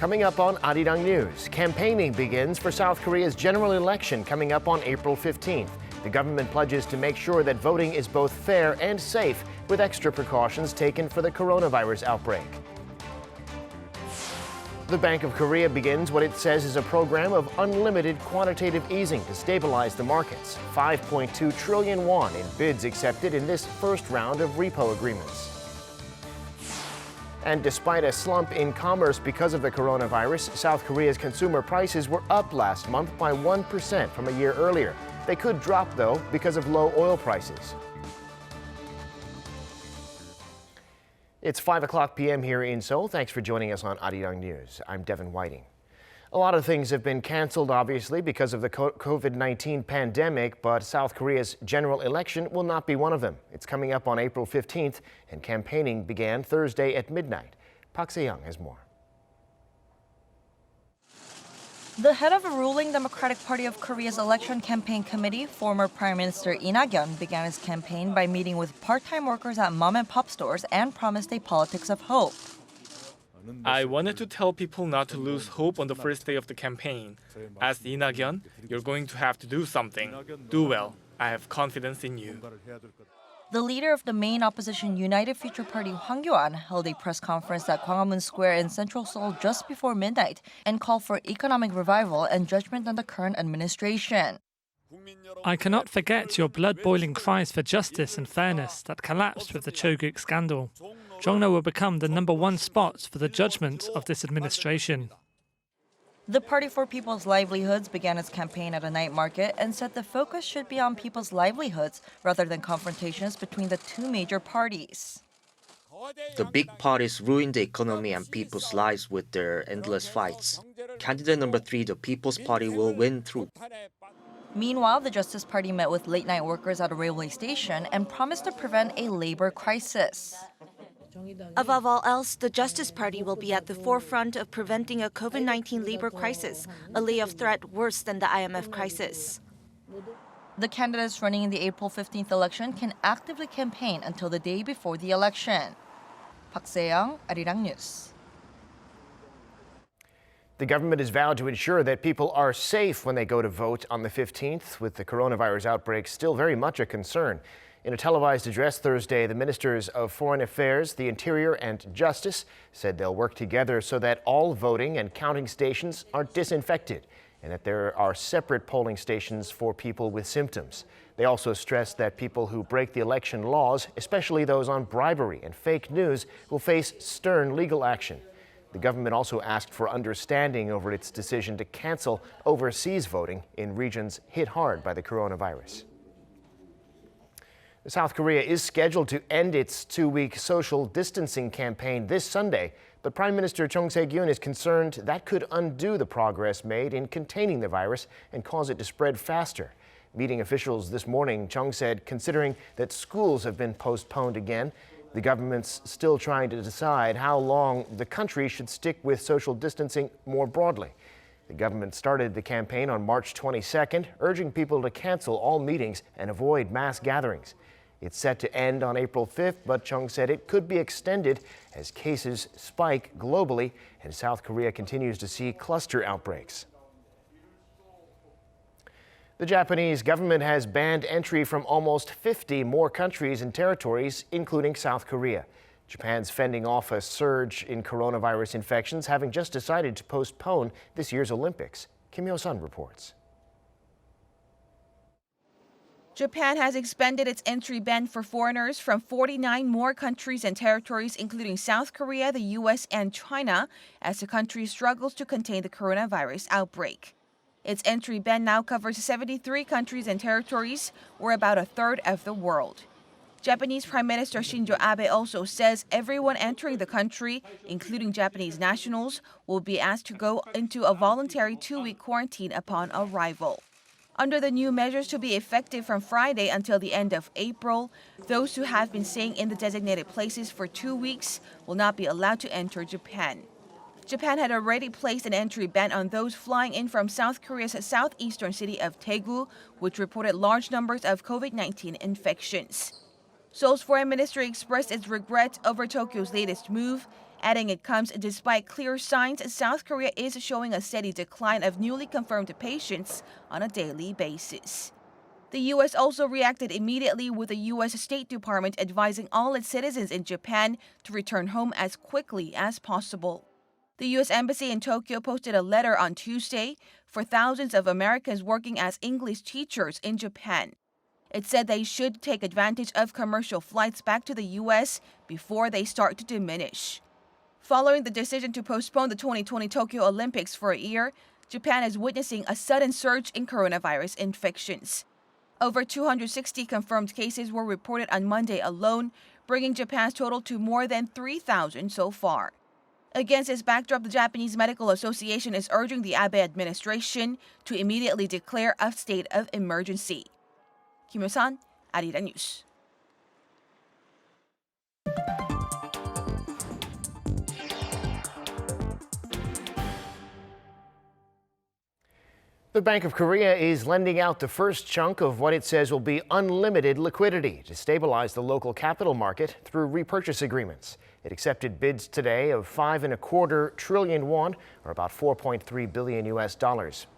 Coming up on Arirang News, campaigning begins for South Korea's general election coming up on April 15th. The government pledges to make sure that voting is both fair and safe, with extra precautions taken for the coronavirus outbreak. The Bank of Korea begins what it says is a program of unlimited quantitative easing to stabilize the markets. 5.2 trillion won in bids accepted in this first round of repo agreements. And despite a slump in commerce because of the coronavirus, South Korea's consumer prices were up last month by 1% from a year earlier. They could drop, though, because of low oil prices. It's 5 o'clock p.m. here in Seoul. Thanks for joining us on Arirang News. I'm Devin Whiting. A lot of things have been canceled, obviously, because of the COVID-19 pandemic, but South Korea's general election will not be one of them. It's coming up on April 15th, and campaigning began Thursday at midnight. Park Se-young has more. The head of the ruling Democratic Party of Korea's election campaign committee, former Prime Minister Lee Nak-yeon, began his campaign by meeting with part-time workers at mom-and-pop stores and promised a politics of hope. I wanted to tell people not to lose hope on the first day of the campaign. As Lee Nak-yeon, you're going to have to do something. Do well. I have confidence in you. The leader of the main opposition United Future Party, Hwang Kyo-an, held a press conference at Gwanghwamun Square in central Seoul just before midnight and called for economic revival and judgment on the current administration. I cannot forget your blood-boiling cries for justice and fairness that collapsed with the Chogeuk scandal. Jongno will become the #1 spot for the judgment of this administration. The Party for People's Livelihoods began its campaign at a night market and said the focus should be on people's livelihoods rather than confrontations between the two major parties. The big parties ruin the economy and people's lives with their endless fights. Candidate number 3, the People's Party, will win through. Meanwhile, the Justice Party met with late-night workers at a railway station and promised to prevent a labor crisis. Above all else, the Justice Party will be at the forefront of preventing a COVID-19 labor crisis, a layoff threat worse than the IMF crisis. The candidates running in the April 15th election can actively campaign until the day before the election. Park Se-young, Arirang News. The government has vowed to ensure that people are safe when they go to vote on the 15th, with the coronavirus outbreak still very much a concern. In a televised address Thursday, the ministers of Foreign Affairs, the Interior, and Justice said they'll work together so that all voting and counting stations are disinfected and that there are separate polling stations for people with symptoms. They also stressed that people who break the election laws, especially those on bribery and fake news, will face stern legal action. The government also asked for understanding over its decision to cancel overseas voting in regions hit hard by the coronavirus. South Korea is scheduled to end its 2-week social distancing campaign this Sunday, but Prime Minister Chung Se-kyun is concerned that could undo the progress made in containing the virus and cause it to spread faster. Meeting officials this morning, Chung said, considering that schools have been postponed again, the government's still trying to decide how long the country should stick with social distancing more broadly. The government started the campaign on March 22nd, urging people to cancel all meetings and avoid mass gatherings. It's set to end on April 5th, but Chung said it could be extended as cases spike globally and South Korea continues to see cluster outbreaks. The Japanese government has banned entry from almost 50 more countries and territories, including South Korea. Japan's fending off a surge in coronavirus infections, having just decided to postpone this year's Olympics. Kim Yo-sun reports. Japan has expanded its entry ban for foreigners from 49 more countries and territories, including South Korea, the U.S., and China, as the country struggles to contain the coronavirus outbreak. Its entry ban now covers 73 countries and territories, or about a third of the world. Japanese Prime Minister Shinzo Abe also says everyone entering the country, including Japanese nationals, will be asked to go into a voluntary 2-week quarantine upon arrival. Under the new measures to be effective from Friday until the end of April, those who have been staying in the designated places for 2 weeks will not be allowed to enter Japan. Japan had already placed an entry ban on those flying in from South Korea's southeastern city of Daegu, which reported large numbers of COVID-19 infections. Seoul's foreign ministry expressed its regret over Tokyo's latest move adding it comes despite clear signs South Korea is showing a steady decline of newly confirmed patients on a daily basis. The U.S. also reacted immediately with the U.S. State Department advising all its citizens in Japan to return home as quickly as possible. The U.S. Embassy in Tokyo posted a letter on Tuesday for thousands of Americans working as English teachers in Japan. It said they should take advantage of commercial flights back to the U.S. before they start to diminish. Following the decision to postpone the 2020 Tokyo Olympics for a year, Japan is witnessing a sudden surge in coronavirus infections. Over 260 confirmed cases were reported on Monday alone, bringing Japan's total to more than 3,000 so far. Against this backdrop, the Japanese Medical Association is urging the Abe administration to immediately declare a state of emergency. Kim Hyo-sun, Arirang News. The Bank of Korea is lending out the first chunk of what it says will be unlimited liquidity to stabilize the local capital market through repurchase agreements. It accepted bids today of 5.25 trillion won, or about $4.3 billion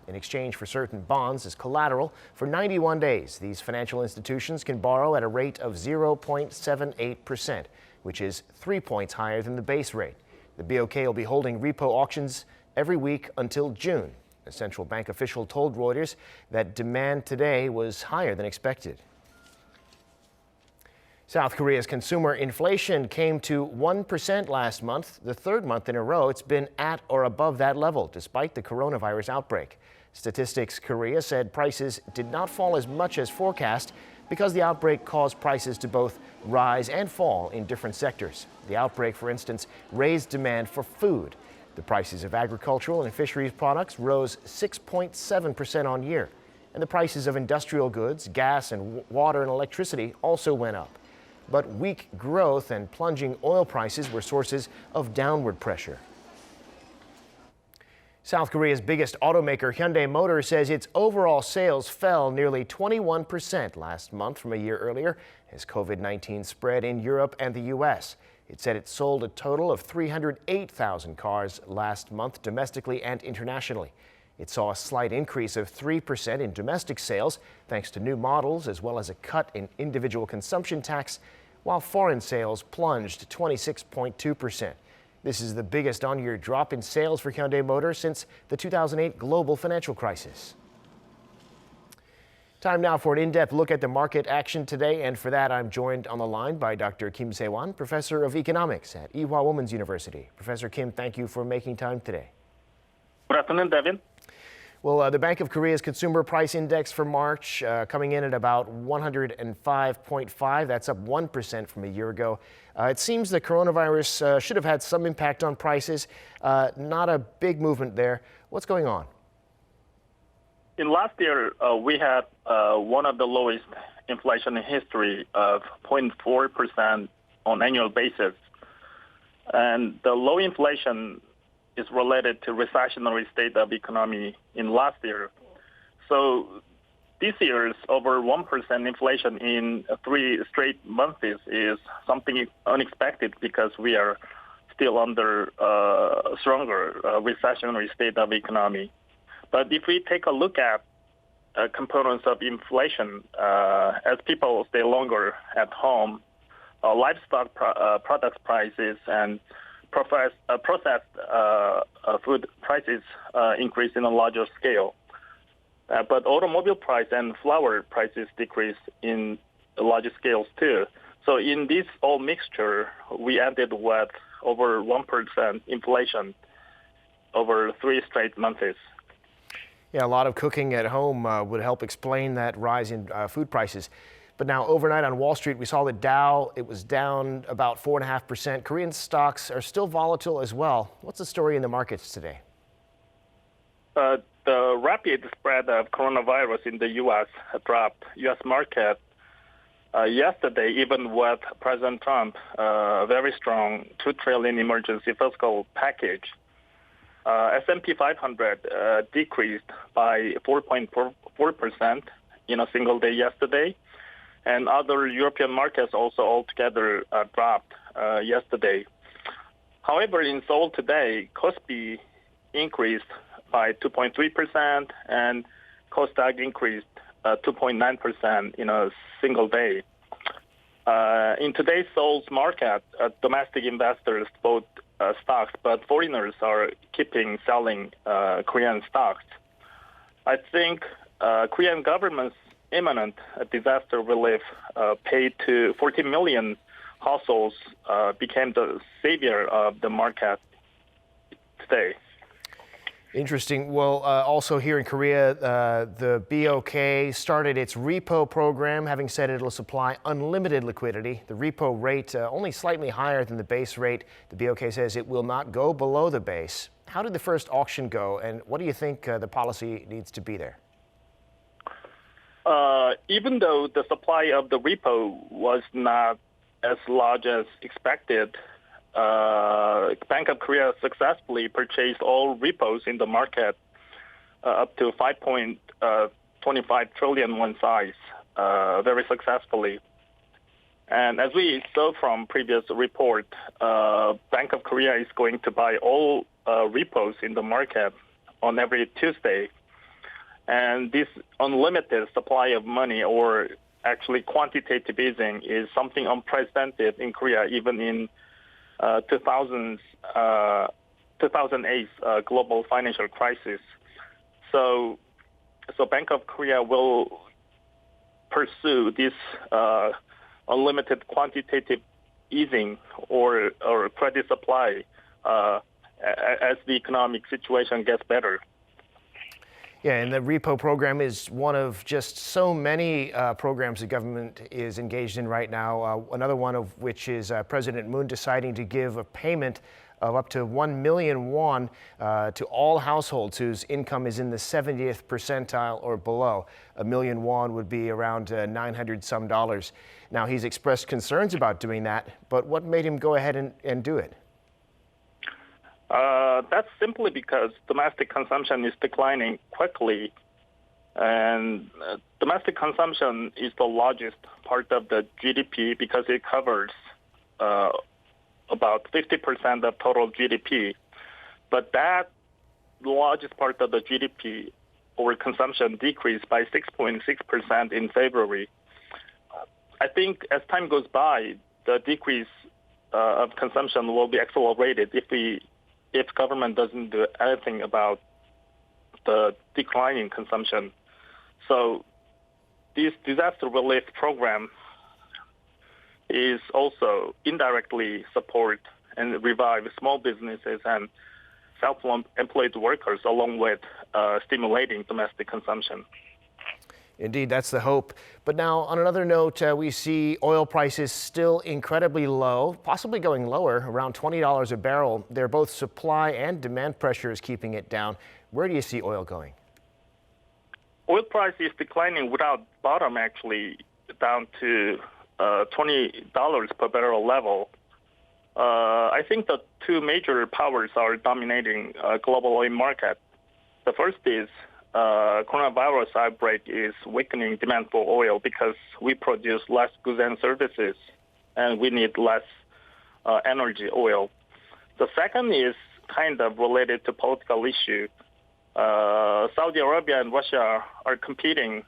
in exchange for certain bonds as collateral. For 91 days, these financial institutions can borrow at a rate of 0.78%, which is 3 points higher than the base rate. The BOK will be holding repo auctions every week until June. A central bank official told Reuters that demand today was higher than expected. South Korea's consumer inflation came to 1% last month, the third month in a row it's been at or above that level, despite the coronavirus outbreak. Statistics Korea said prices did not fall as much as forecast because the outbreak caused prices to both rise and fall in different sectors. The outbreak, for instance, raised demand for food. The prices of agricultural and fisheries products rose 6.7% on year, and the prices of industrial goods, gas and water and electricity also went up. But weak growth and plunging oil prices were sources of downward pressure. South Korea's biggest automaker, Hyundai Motor, says its overall sales fell nearly 21% last month from a year earlier as COVID-19 spread in Europe and the U.S. It said it sold a total of 308,000 cars last month domestically and internationally. It saw a slight increase of 3% in domestic sales thanks to new models as well as a cut in individual consumption tax, while foreign sales plunged 26.2%. This is the biggest on-year drop in sales for Hyundai Motor since the 2008 global financial crisis. Time now for an in-depth look at the market action today, and for that I'm joined on the line by Dr. Kim Se-won, professor of economics at Ewha Women's University. Professor Kim, thank you for making time today. Good afternoon, Devin. Well, the Bank of Korea's consumer price index for March coming in at about 105.5. That's up 1% from a year ago. It seems the coronavirus should have had some impact on prices. Not a big movement there. What's going on? In last year, we had one of the lowest inflation in history of 0.4% on annual basis. And the low inflation is related to recessionary state of economy in last year. So this year's over 1% inflation in 3 straight months is something unexpected because we are still under stronger recessionary state of economy. But if we take a look at components of inflation, as people stay longer at home, livestock products prices and processed food prices increase in a larger scale. But automobile price and flour prices decrease in larger scales too. So in this all mixture, we ended with over 1% inflation over 3 straight months. Yeah, a lot of cooking at home would help explain that rise in food prices. But now overnight on Wall Street, we saw the Dow, it was down about 4.5%. Korean stocks are still volatile as well. What's the story in the markets today? The rapid spread of coronavirus in the U.S. dropped U.S. market yesterday, even with President Trump, a very strong $2 trillion emergency fiscal package. S&P 500 decreased by 4.4% in a single day yesterday, and other European markets also altogether dropped yesterday. However, in Seoul today, KOSPI increased by 2.3% and KOSDAQ increased 2.9% in a single day. In today's Seoul's market, domestic investors bought stocks, but foreigners are keeping selling Korean stocks. I think Korean government's imminent disaster relief paid to 14 million households became the savior of the market today. Interesting. Well, also here in Korea, the BOK started its repo program, having said it'll supply unlimited liquidity. The repo rate only slightly higher than the base rate. The BOK says it will not go below the base. How did the first auction go, and what do you think the policy needs to be there? Even though the supply of the repo was not as large as expected, Bank of Korea successfully purchased all repos in the market up to 5.25 trillion won size very successfully. And as we saw from previous report, Bank of Korea is going to buy all repos in the market on every Tuesday. And this unlimited supply of money, or actually quantitative easing, is something unprecedented in Korea, even in 2008 global financial crisis. So Bank of Korea will pursue this unlimited quantitative easing or credit supply as the economic situation gets better. Yeah, and the repo program is one of just so many programs the government is engaged in right now. Another one of which is President Moon deciding to give a payment of up to 1 million won to all households whose income is in the 70th percentile or below. 1 million won would be around $900 some. Now, he's expressed concerns about doing that, but what made him go ahead and do it? That's simply because domestic consumption is declining quickly, and domestic consumption is the largest part of the GDP because it covers about 50% of total GDP. But that largest part of the GDP or consumption decreased by 6.6% in February. I think as time goes by, the decrease of consumption will be accelerated if government doesn't do anything about the declining consumption. So this disaster relief program is also indirectly support and revive small businesses and self-employed workers, along with stimulating domestic consumption. Indeed, that's the hope. But now, on another note, we see oil prices still incredibly low, possibly going lower, around $20 a barrel. They're both supply and demand pressures keeping it down. Where do you see oil going? Oil price is declining without bottom, actually, down to $20 per barrel level. I think the two major powers are dominating global oil market. The first is coronavirus outbreak is weakening demand for oil because we produce less goods and services, and we need less energy oil. The second is kind of related to political issue. Saudi Arabia and Russia are competing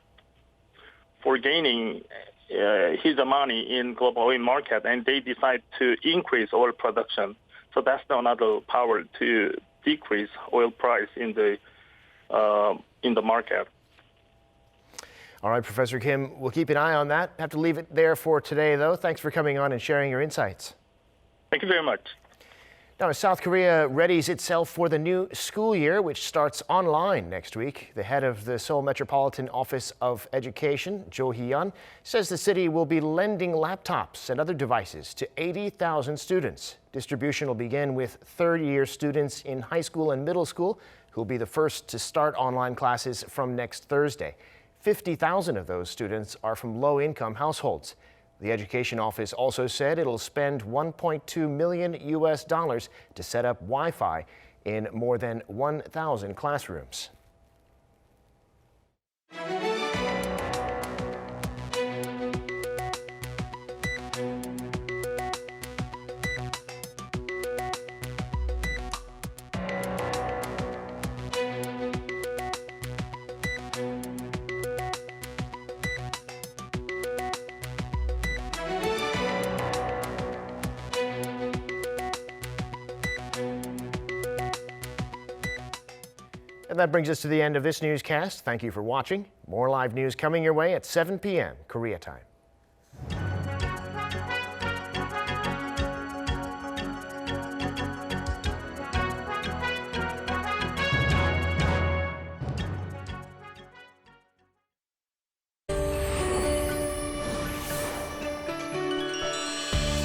for gaining hegemony in global oil market, and they decide to increase oil production. So that's another power to decrease oil price in the market. All right, Professor Kim, we'll keep an eye on that. Have to leave it there for today, though. Thanks for coming on and sharing your insights. Thank you very much. Now, as South Korea readies itself for the new school year, which starts online next week, the head of the Seoul Metropolitan Office of Education, Jo Hee-yeon, says the city will be lending laptops and other devices to 80,000 students. Distribution will begin with third-year students in high school and middle school, who will be the first to start online classes from next Thursday. 50,000 of those students are from low-income households. The education office also said it'll spend $1.2 million to set up Wi-Fi in more than 1,000 classrooms. And that brings us to the end of this newscast. Thank you for watching. More live news coming your way at 7 p.m. Korea time.